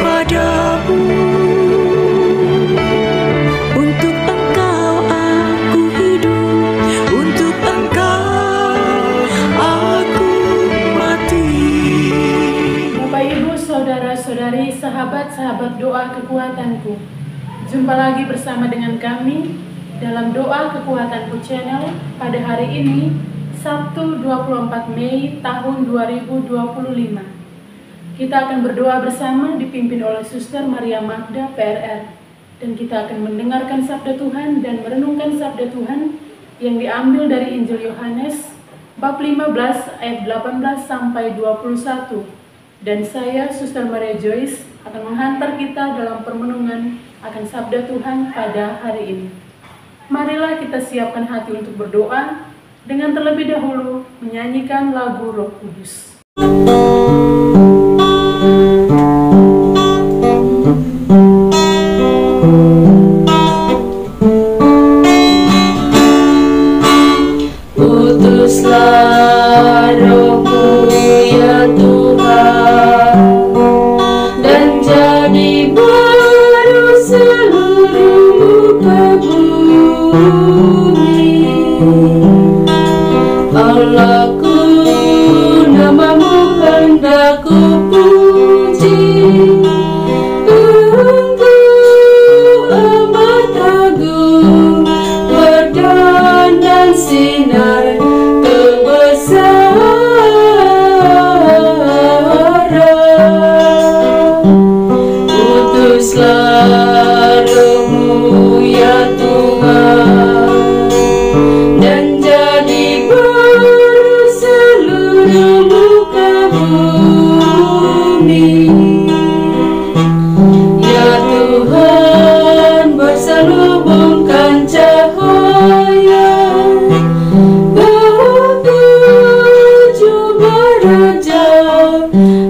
padamu. Untuk Engkau aku hidup, untuk Engkau aku mati. Bapak, Ibu, saudara-saudari, sahabat-sahabat doa kekuatanku, jumpa lagi bersama dengan kami dalam doa kekuatanku channel pada hari ini, Sabtu 24 Mei tahun 2025. Kita akan berdoa bersama dipimpin oleh Suster Maria Magda PRR, dan kita akan mendengarkan sabda Tuhan dan merenungkan sabda Tuhan yang diambil dari Injil Yohanes bab 15 ayat 18 sampai 21. Dan saya, Suster Maria Joyce, akan menghantar kita dalam permenungan akan sabda Tuhan pada hari ini. Marilah kita siapkan hati untuk berdoa dengan terlebih dahulu menyanyikan lagu Roh Kudus. Utuslah Roh-Mu ya Tuhan, dan jadi baru seluruh muka bumi. Allahku, nama-Mu hendak ku puji. Engkau amat agung, berdandan sinar kebesaran. Utuslah Roh-Mu ya Tuhan, dan jadi baru seluruh muka bumi. Ya Tuhan, berselubungkan cahaya ketujuh beraja,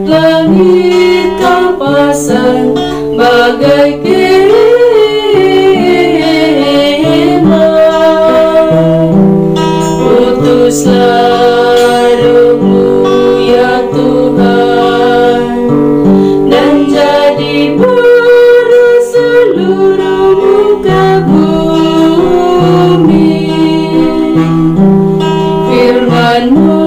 langit Kau pasang bagai kemah. Utuslah Roh-Mu ya Tuhan, dan jadi baru seluruh muka bumi. Firman-Mu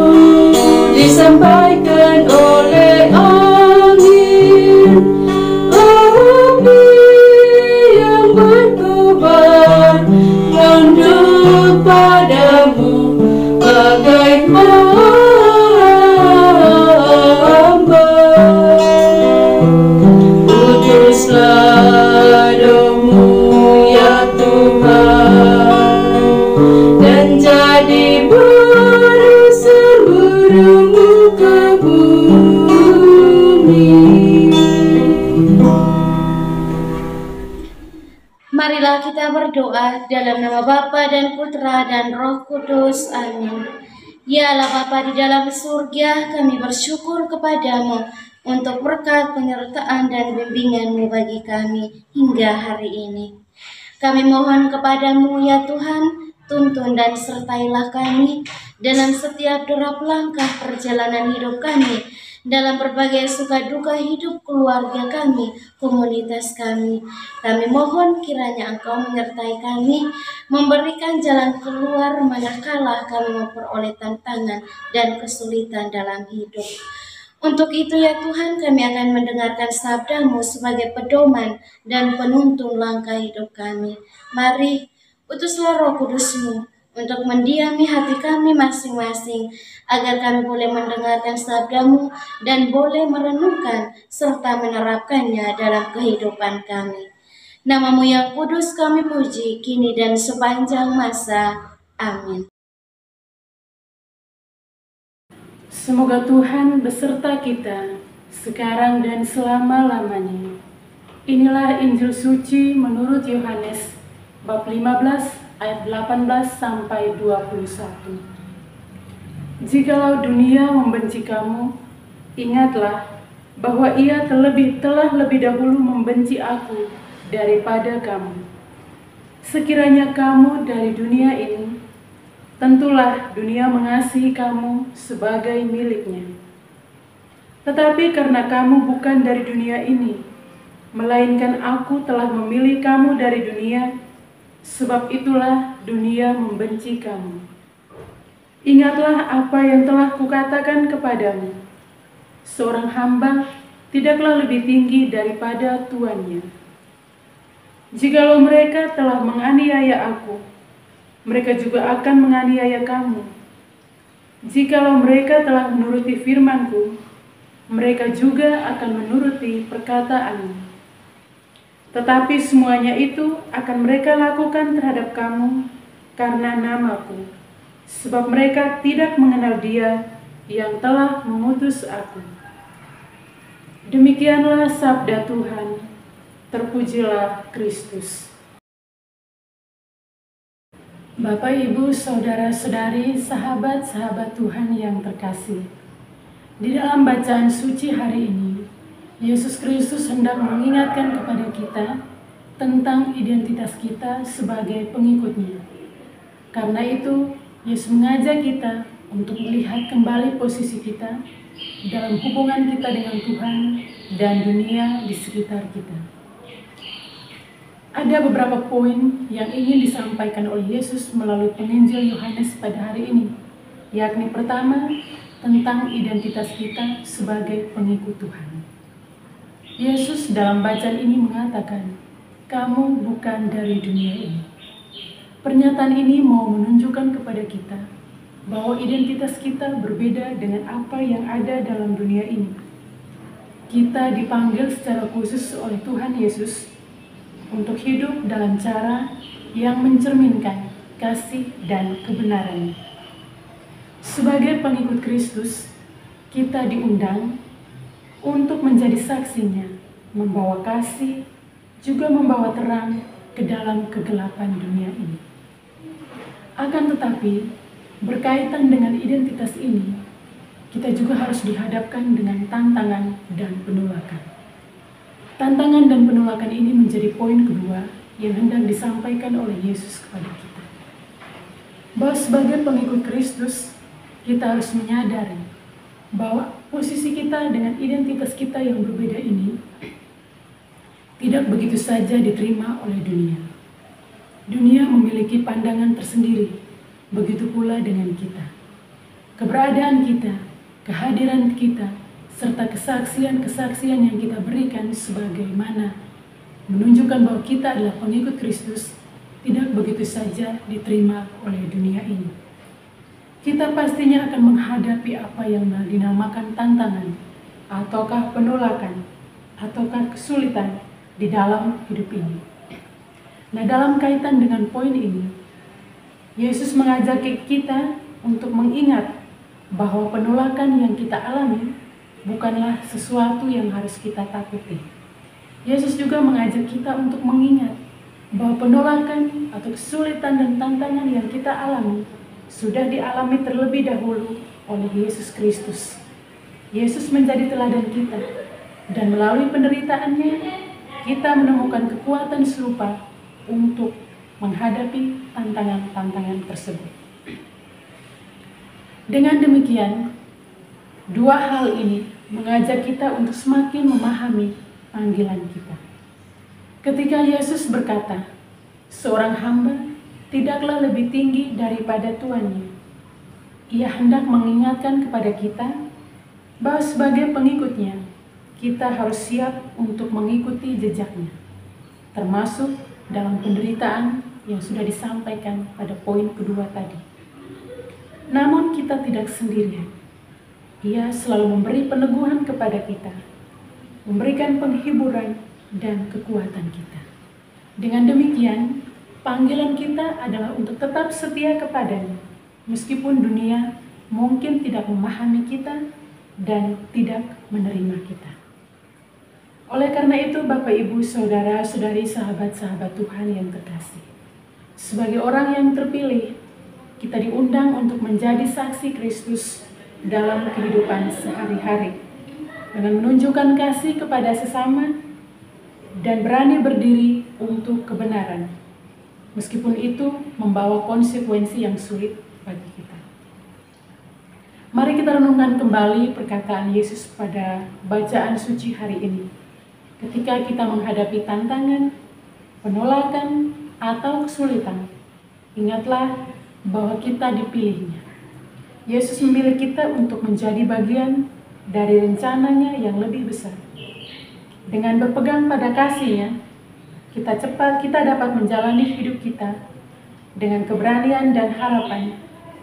disampaikan oleh angin, api yang berkobar, tunduk padamu bagai hamba. Utuslah Roh-Mu ya Tuhan, dan jadi baru seluruh muka bumi. Marilah kita berdoa dalam nama Bapa dan Putra dan Roh Kudus. Amin. Ya Allah Bapa di dalam surga, kami bersyukur kepadamu untuk berkat penyertaan dan bimbingan-Mu bagi kami hingga hari ini. Kami mohon kepadamu ya Tuhan, tuntun dan sertailah kami dalam setiap derap langkah perjalanan hidup kami, dalam berbagai suka duka hidup keluarga kami, komunitas kami. Kami mohon kiranya Engkau menyertai kami, memberikan jalan keluar manakala kami memperoleh tantangan dan kesulitan dalam hidup. Untuk itu ya Tuhan, kami akan mendengarkan sabda-Mu sebagai pedoman dan penuntun langkah hidup kami. Mari, utuslah Roh Kudus-Mu untuk mendiami hati kami masing-masing, agar kami boleh mendengarkan sabda-Mu dan boleh merenungkan serta menerapkannya dalam kehidupan kami. Nama-Mu yang kudus kami puji, kini dan sepanjang masa. Amin. Semoga Tuhan beserta kita sekarang dan selama-lamanya. Inilah Injil suci menurut Yohanes bab 15 ayat 18 sampai 21. Jikalau dunia membenci kamu, ingatlah bahwa ia telah lebih dahulu membenci aku daripada kamu. Sekiranya kamu dari dunia ini, tentulah dunia mengasihi kamu sebagai miliknya. Tetapi karena kamu bukan dari dunia ini, melainkan Aku telah memilih kamu dari dunia, sebab itulah dunia membenci kamu. Ingatlah apa yang telah Kukatakan kepadamu, seorang hamba tidaklah lebih tinggi daripada tuannya. Jikalau mereka telah menganiaya Aku, mereka juga akan menganiaya kamu. Jikalau mereka telah menuruti firman-Ku, mereka juga akan menuruti perkataan-Mu. Tetapi semuanya itu akan mereka lakukan terhadap kamu karena nama-Ku, sebab mereka tidak mengenal Dia yang telah mengutus Aku. Demikianlah sabda Tuhan. Terpujilah Kristus. Bapak, Ibu, saudara-saudari, sahabat-sahabat Tuhan yang terkasih. Di dalam bacaan suci hari ini, Yesus Kristus hendak mengingatkan kepada kita tentang identitas kita sebagai pengikut-Nya. Karena itu, Yesus mengajak kita untuk melihat kembali posisi kita dalam hubungan kita dengan Tuhan dan dunia di sekitar kita. Ada beberapa poin yang ingin disampaikan oleh Yesus melalui penginjil Yohanes pada hari ini, yakni pertama, tentang identitas kita sebagai pengikut Tuhan. Yesus dalam bacaan ini mengatakan, "Kamu bukan dari dunia ini." Pernyataan ini mau menunjukkan kepada kita bahwa identitas kita berbeda dengan apa yang ada dalam dunia ini. Kita dipanggil secara khusus oleh Tuhan Yesus untuk hidup dalam cara yang mencerminkan kasih dan kebenaran. Sebagai pengikut Kristus, kita diundang untuk menjadi saksinya, membawa kasih, juga membawa terang ke dalam kegelapan dunia ini. Akan tetapi, berkaitan dengan identitas ini, kita juga harus dihadapkan dengan tantangan dan penolakan. Tantangan dan penolakan ini menjadi poin kedua yang hendak disampaikan oleh Yesus kepada kita. Bahwa sebagai pengikut Kristus, kita harus menyadari bahwa posisi kita dengan identitas kita yang berbeda ini tidak begitu saja diterima oleh dunia. Dunia memiliki pandangan tersendiri, begitu pula dengan kita. Keberadaan kita, kehadiran kita, serta kesaksian-kesaksian yang kita berikan sebagaimana menunjukkan bahwa kita adalah pengikut Kristus tidak begitu saja diterima oleh dunia ini. Kita pastinya akan menghadapi apa yang dinamakan tantangan, ataukah penolakan, ataukah kesulitan di dalam hidup ini. Nah, dalam kaitan dengan poin ini, Yesus mengajak kita untuk mengingat bahwa penolakan yang kita alami bukanlah sesuatu yang harus kita takuti. Yesus juga mengajak kita untuk mengingat bahwa penolakan atau kesulitan dan tantangan yang kita alami sudah dialami terlebih dahulu oleh Yesus Kristus. Yesus menjadi teladan kita, dan melalui penderitaannya, kita menemukan kekuatan serupa untuk menghadapi tantangan-tantangan tersebut. Dengan demikian, dua hal ini mengajak kita untuk semakin memahami panggilan kita. Ketika Yesus berkata, "Seorang hamba tidaklah lebih tinggi daripada tuannya," Ia hendak mengingatkan kepada kita bahwa sebagai pengikutnya, kita harus siap untuk mengikuti jejaknya, termasuk dalam penderitaan yang sudah disampaikan pada poin kedua tadi. Namun kita tidak sendirian. Ia selalu memberi peneguhan kepada kita, memberikan penghiburan dan kekuatan kita. Dengan demikian, panggilan kita adalah untuk tetap setia kepadanya, meskipun dunia mungkin tidak memahami kita dan tidak menerima kita. Oleh karena itu, Bapak, Ibu, saudara-saudari, sahabat-sahabat Tuhan yang terkasih, sebagai orang yang terpilih, kita diundang untuk menjadi saksi Kristus dalam kehidupan sehari-hari, dengan menunjukkan kasih kepada sesama dan berani berdiri untuk kebenaran, meskipun itu membawa konsekuensi yang sulit bagi kita. Mari kita renungkan kembali perkataan Yesus pada bacaan suci hari ini. ketika kita menghadapi tantangan, penolakan, atau kesulitan. Ingatlah bahwa kita dipilihnya. Yesus memilih kita untuk menjadi bagian dari rencananya yang lebih besar. Dengan berpegang pada kasih-Nya, kita dapat menjalani hidup kita dengan keberanian dan harapan,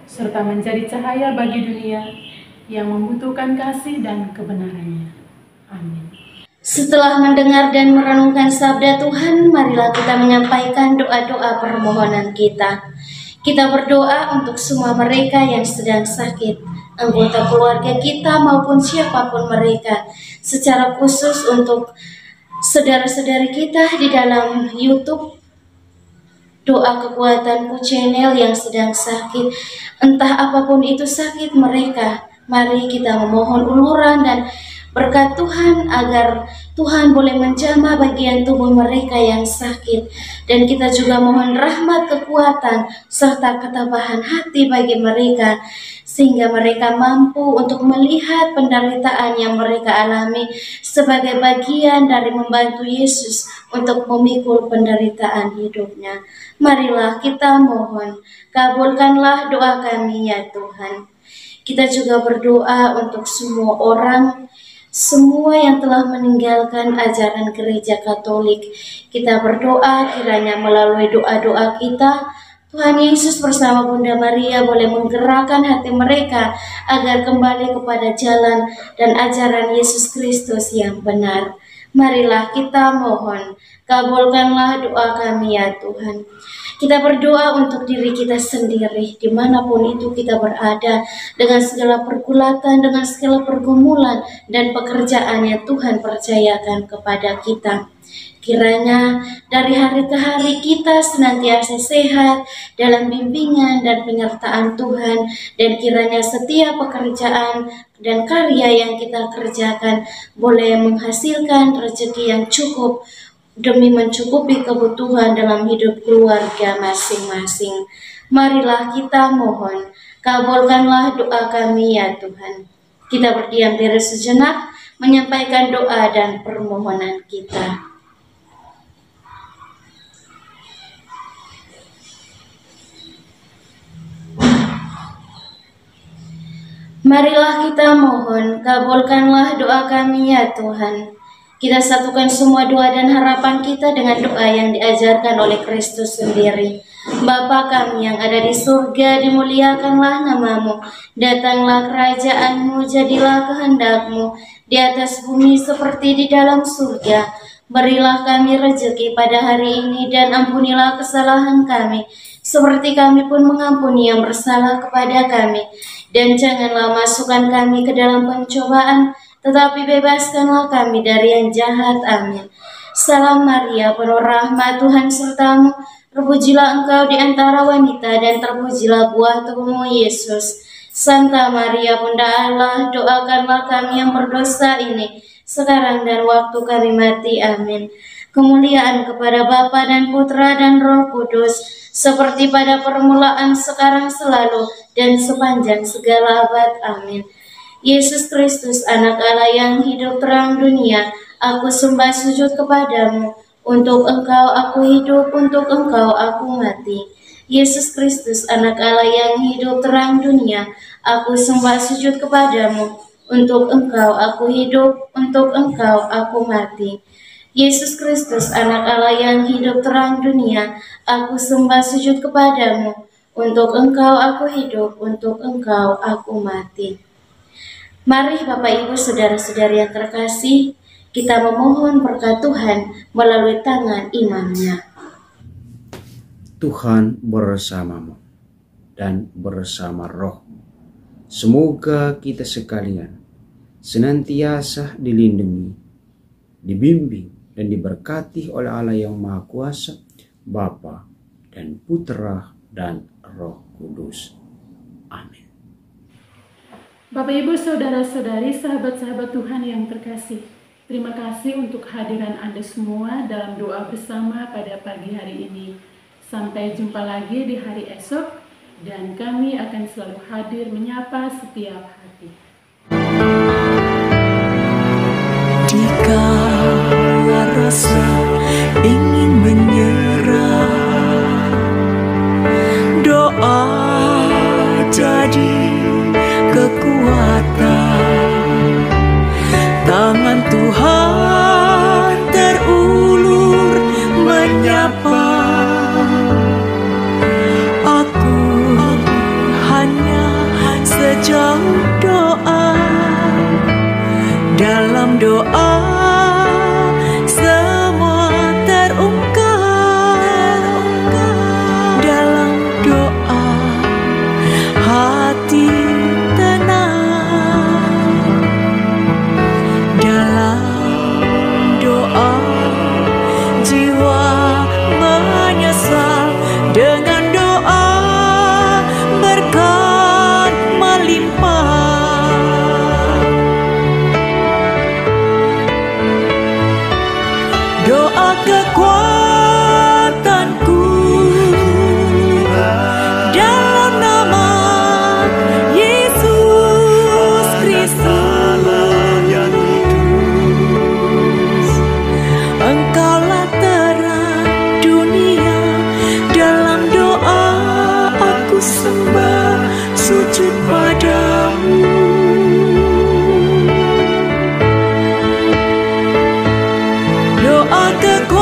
serta menjadi cahaya bagi dunia yang membutuhkan kasih dan kebenarannya. Amin. Setelah mendengar dan merenungkan sabda Tuhan, marilah kita menyampaikan doa-doa permohonan kita. Kita berdoa untuk semua mereka yang sedang sakit, anggota keluarga kita maupun siapapun mereka, secara khusus untuk saudara-saudari kita di dalam YouTube Doa Kekuatanku Channel yang sedang sakit. Entah apapun itu sakit mereka, mari kita memohon uluran dan berkat Tuhan agar Tuhan boleh menjamah bagian tubuh mereka yang sakit. Dan kita juga mohon rahmat, kekuatan, serta ketabahan hati bagi mereka, sehingga mereka mampu untuk melihat penderitaan yang mereka alami sebagai bagian dari membantu Yesus untuk memikul penderitaan hidupnya. Marilah kita mohon, kabulkanlah doa kami ya Tuhan. Kita juga berdoa untuk semua orang, semua yang telah meninggalkan ajaran gereja Katolik. Kita berdoa kiranya melalui doa-doa kita, Tuhan Yesus bersama Bunda Maria boleh menggerakkan hati mereka agar kembali kepada jalan dan ajaran Yesus Kristus yang benar. Marilah kita mohon, kabulkanlah doa kami ya Tuhan. Kita berdoa untuk diri kita sendiri, dimanapun itu kita berada, dengan segala pergulatan, dengan segala pergumulan dan pekerjaan yang Tuhan percayakan kepada kita. Kiranya dari hari ke hari kita senantiasa sehat dalam bimbingan dan penyertaan Tuhan, dan kiranya setiap pekerjaan dan karya yang kita kerjakan boleh menghasilkan rezeki yang cukup demi mencukupi kebutuhan dalam hidup keluarga masing-masing. Marilah kita mohon, kabulkanlah doa kami ya Tuhan. Kita berdiam diri sejenak, menyampaikan doa dan permohonan kita. Marilah kita mohon, kabulkanlah doa kami ya Tuhan. Kita satukan semua doa dan harapan kita dengan doa yang diajarkan oleh Kristus sendiri. Bapa kami yang ada di surga, dimuliakanlah namamu. Datanglah kerajaanmu, jadilah kehendak-Mu di atas bumi seperti di dalam surga. Berilah kami rezeki pada hari ini dan ampunilah kesalahan kami, seperti kami pun mengampuni yang bersalah kepada kami. Dan janganlah masukkan kami ke dalam pencobaan, tetapi bebaskanlah kami dari yang jahat. Amin. Salam Maria, penuh rahmat, Tuhan sertamu. Terpujilah engkau di antara wanita, dan terpujilah buah tubuhmu, Yesus. Santa Maria, Bunda Allah, doakanlah kami yang berdosa ini, sekarang dan waktu kami mati. Amin. Kemuliaan kepada Bapa dan Putra dan Roh Kudus, seperti pada permulaan, sekarang, selalu, dan sepanjang segala abad. Amin. Yesus Kristus, anak Allah yang hidup terang dunia, aku sembah sujud kepadamu. Untuk engkau aku hidup, untuk engkau aku mati. Yesus Kristus, anak Allah yang hidup terang dunia, aku sembah sujud kepadamu. Untuk engkau aku hidup, untuk engkau aku mati. Yesus Kristus, anak Allah yang hidup terang dunia, aku sembah sujud kepadamu. Untuk engkau aku hidup, untuk engkau aku mati. Mari Bapak Ibu Saudara-saudari yang terkasih, kita memohon berkat Tuhan melalui tangan imamnya. Tuhan bersamamu dan bersama rohmu. Semoga kita sekalian senantiasa dilindungi, dibimbing, dan diberkati oleh Allah yang Maha Kuasa, Bapa dan Putra dan Roh Kudus. Amin. Bapak Ibu Saudara-saudari, sahabat-sahabat Tuhan yang terkasih, terima kasih untuk kehadiran Anda semua dalam doa bersama pada pagi hari ini. Sampai jumpa lagi di hari esok, dan kami akan selalu hadir menyapa setiap hati. Jika doa kekuatanku, dalam nama Yesus Kristus. Engkaulah terang dunia, dalam doa aku sembah sujud padamu. Doa kekuatanku,